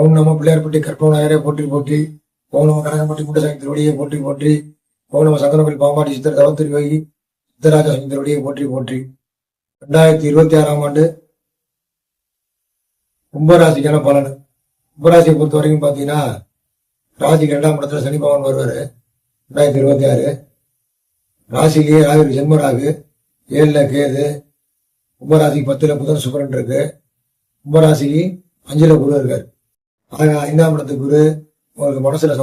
ஓம் நம பிள்ளையார்பட்டி கற்பவனாயரே போற்றி போற்றி. ஓம் நம கனகம்பட்டி முண்டசாமி திருவடியை போற்றி போற்றி. ஓம் நம சங்கரவில் பாம்பாடி சித்தர் தவத்திருவகி சித்தராஜ சாமி திருவடியை போற்றி போற்றி. 2026ஆம் ஆண்டு கும்பராசிக்கான பலன். கும்பராசியை பொறுத்த வரைக்கும் பாத்தீங்கன்னா, ராசிக்கு 2ஆம் இடத்துல சனி பகவான் வருவாரு 2026. ராசிலேயே ராகு ஜென்மராகு, 7ல கேது, கும்பராசிக்கு 10ல புதன் சுக்கிரன் இருக்கு. கும்பராசிக்கு 5ல குரு இருக்காரு. 5ஆம் இடத்துக்கு குரு உங்களுக்கு மனசுல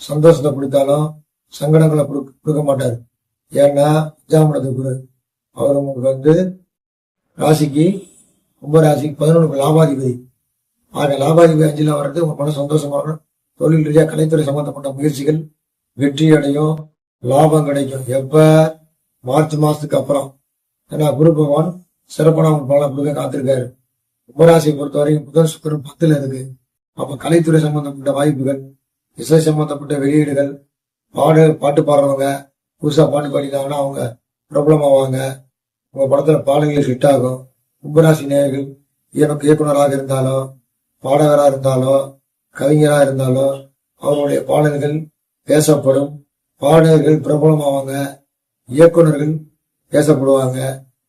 சந்தோஷத்தை கொடுத்தாலும் சங்கடங்களை கொடுக்க மாட்டாரு. ஏன்னா 5ஆம் இடத்துக்கு குரு அவர் உங்களுக்கு ராசிக்கு கும்பராசிக்கு 11 லாபாதிபதி. லாபாதிபதி 5ல வர்றது உங்க மன சந்தோஷமான தொழில் ரீதியா கலைத்துறை சம்பந்தப்பட்ட முயற்சிகள் வெற்றி அடையும், லாபம் கிடைக்கும். எப்ப மார்ச் மாசத்துக்கு அப்புறம். ஏன்னா குரு பகவான் சிறப்பான பலன் கொடுக்க காத்திருக்காரு. கும்பராசியை பொறுத்த வரைக்கும் புதன் சுக்கிரன் 10ல இருக்கு. அப்ப கலைத்துறை சம்பந்தப்பட்ட வாய்ப்புகள், இசை சம்பந்தப்பட்ட வெளியீடுகள், பாட்டு பாடுறவங்க புதுசா பாட்டு பாடிட்டாங்கன்னா அவங்க பிரபலம் ஆவாங்க. உங்க படத்துல பாடல்கள் ஹிட் ஆகும். கும்பராசி நேயர்கள் இயக்குனராக இருந்தாலும், பாடகராக இருந்தாலும், கவிஞராக இருந்தாலும் அவருடைய பாடல்கள் பேசப்படும். பாடகர்கள் பிரபலம் ஆவாங்க, இயக்குனர்கள் பேசப்படுவாங்க.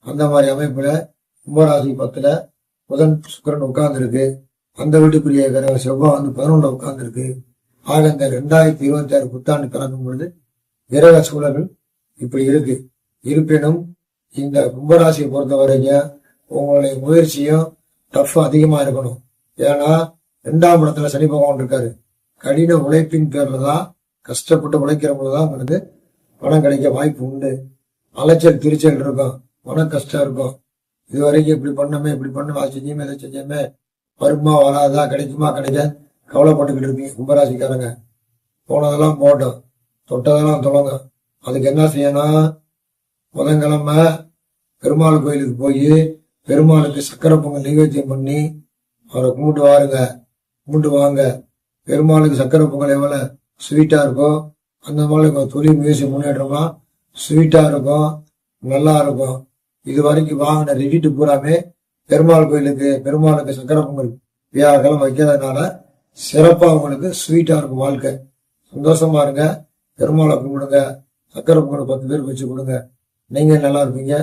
அந்த மாதிரி அமைப்புல கும்பராசி 10ல புதன் சுக்கிரன் உட்கார்ந்து இருக்கு. அந்த வீட்டுக்குரிய செவ்வாய் 11ல உட்கார்ந்து இருக்கு. ஆக இந்த 2026 புத்தாண்டு பிறக்கும் பொழுது கிரக சூழல்கள் இப்படி இருக்கு. இருப்பினும் இந்த கும்பராசியை பொறுத்த வரைக்கும் உங்களுடைய முயற்சியும் டஃப் அதிகமா இருக்கணும். ஏன்னா 2ஆம் இடத்துல சனி பகவான் இருக்காரு. கடின உழைப்பின் பேர்ல தான், கஷ்டப்பட்டு உழைக்கிறவங்கதான் உங்களுக்கு பணம் கிடைக்க வாய்ப்பு உண்டு. அலைச்சல் திருச்சல் இருக்கும், பண கஷ்டம் இருக்கும். இது வரைக்கும் இப்படி பண்ணமே செஞ்சோமே இதை செஞ்சோமே, வருமா வராதா, கிடைக்குமா கிடைக்காது கவலைப்பட்டுக்கிட்டு இருப்பீங்க கும்பராசிக்காரங்க. போனதெல்லாம் போட்டோம், தொட்டதெல்லாம் தொடங்க. அதுக்கு என்ன செய்யணும்? புதன்கிழமை பெருமாள் கோயிலுக்கு போய் பெருமாளுக்கு சக்கரை பொங்கல் நைவேத்தியம் பண்ணி அவரை கும்பிட்டு வாங்க. பெருமாளுக்கு சக்கரை பொங்கல் எவ்வளவு ஸ்வீட்டா இருக்கும், அந்த மாதிரி தொழில் முயற்சி முன்னேற்றமா ஸ்வீட்டா இருக்கும், நல்லா இருக்கும். இது வரைக்கும் வாங்கின ரிவிட்டு பூராமே பெருமாளுக்கு சக்கரை பொங்கல் வியாழக்கிழமை வைக்கிறதுனால சிறப்பா உங்களுக்கு ஸ்வீட்டா இருக்கும். வாழ்க்கை சந்தோஷமா இருங்க. பெருமாளை கும்பிடுங்க, சக்கரை பொங்கல் 10 பேருக்கு வச்சு கொடுங்க. நீங்க நல்லா இருப்பீங்க.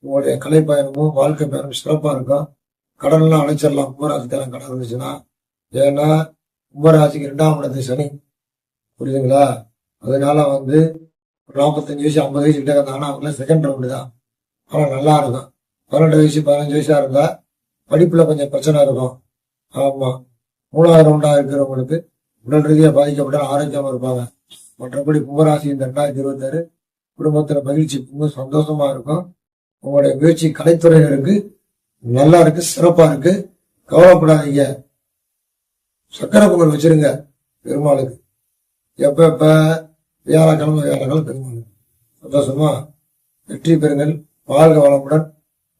உங்களுடைய கலை பயணமும் வாழ்க்கை பயணமும் சிறப்பா இருக்கும். கடன்லாம் அழைச்சிடலாம் கும்பராசிக்காரன் கடன் இருந்துச்சுன்னா. ஏன்னா கும்பராசிக்கு 2ஆம் இடத்து சனி, புரியுதுங்களா? அதனால 45 வயசு 50 வயசு கிட்ட இருந்தாங்கன்னா அவங்க செகண்ட் ரவுண்டு தான். ஆனா நல்லா இருக்கும். 18 வயசு 15 வயசா இருந்தா படிப்புல கொஞ்சம் பிரச்சனை இருக்கும். ஆமா, 3ஆவது ரவுண்டா இருக்கிறவங்களுக்கு உடல் ரீதியா பாதிக்கப்பட்ட ஆரோக்கியமா இருப்பாங்க. மற்றபடி கும்பராசி இந்த 2026 குடும்பத்துல மகிழ்ச்சி சந்தோஷமா இருக்கும். உங்களுடைய முயற்சி கலைத்துறையினருக்கு நல்லா இருக்கு, சிறப்பா இருக்கு. கவலைப்படாதீங்க. சக்கரை பொங்கல் வச்சிருங்க பெருமாளுக்கு. எப்ப வியாழக்கிழமை பெருமாள் சந்தோஷமா வெற்றி பெறுங்கள். வாழ்க வளமுடன்.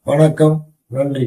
வணக்கம், நன்றி.